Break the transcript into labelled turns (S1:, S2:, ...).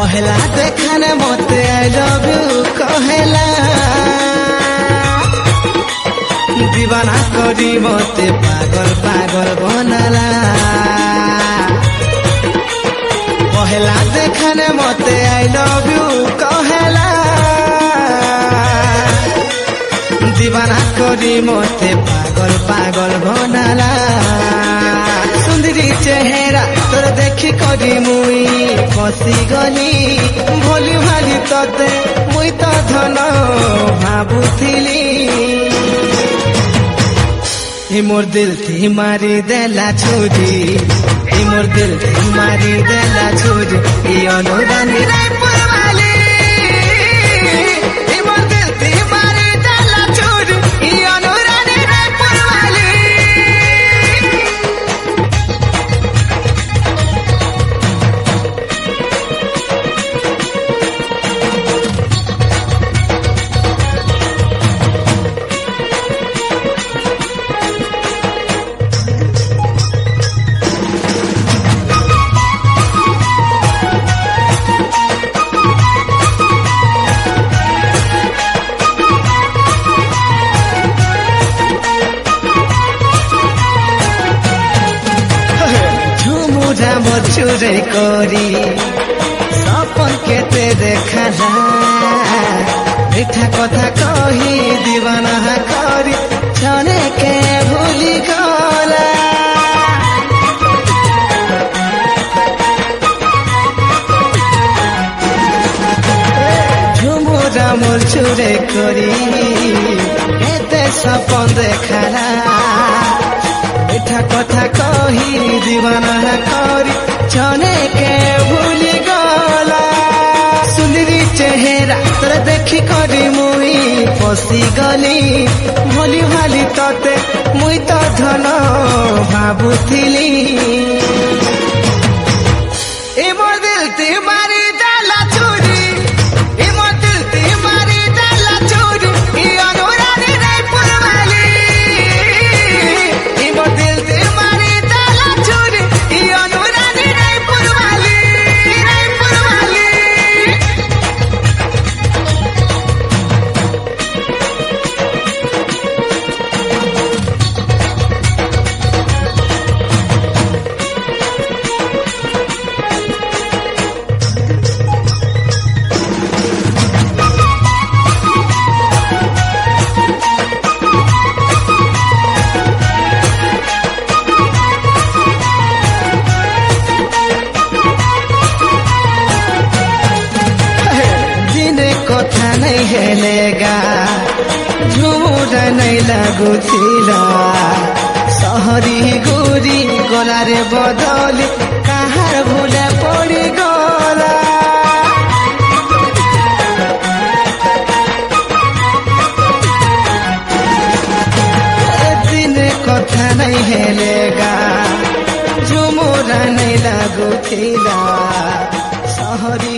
S1: पहला देखाने मते I love you कहला दीवाना करी मते पागल पागल बनला पहला देखाने मते आई लव यू कहला दीवाना करी मते पागल पागल बनला सुंदरी चेहरा तोर देखी करी मुई फसी गली भोली भाली तते मुई तो धन भाबुथिली मोर दिल थी मारी देला छुरी मोर दिल थी मारी देला छुरी अनुरानी रायपुर वाली मोर दिल थी मारी देला छुरी अनुरानी रायपुर वाली चुरे करी सपन केते देखला मीठा कथा कही दीवाना करी छने के भूली गला झुमुरा मोर चुरे करी केते सपन देखला मीठा कथा कही दीवाना करी छने के भूली गला सुंदरी चेहरा तोर देखी करी मुई फसी गली भोली भाली तते मुई तो धन भाबुथिली ए मोर दिल ती मारी देला छुरी ए मोर दिल ती मारी देला छुरी अनुरानी रायपुर वाली ए मोर दिल ती मारी देला छुरी अनुरानी रायपुर वाली रायपुर वाली कथा नहीं हेलेगा झुमुरा नहीं लगुथिला सहरी गोरी गला रे बदली कहार भूले पड़ी गला दिन कथा नहीं हेलेगा झुमुरा नहीं लगुथिला सहरी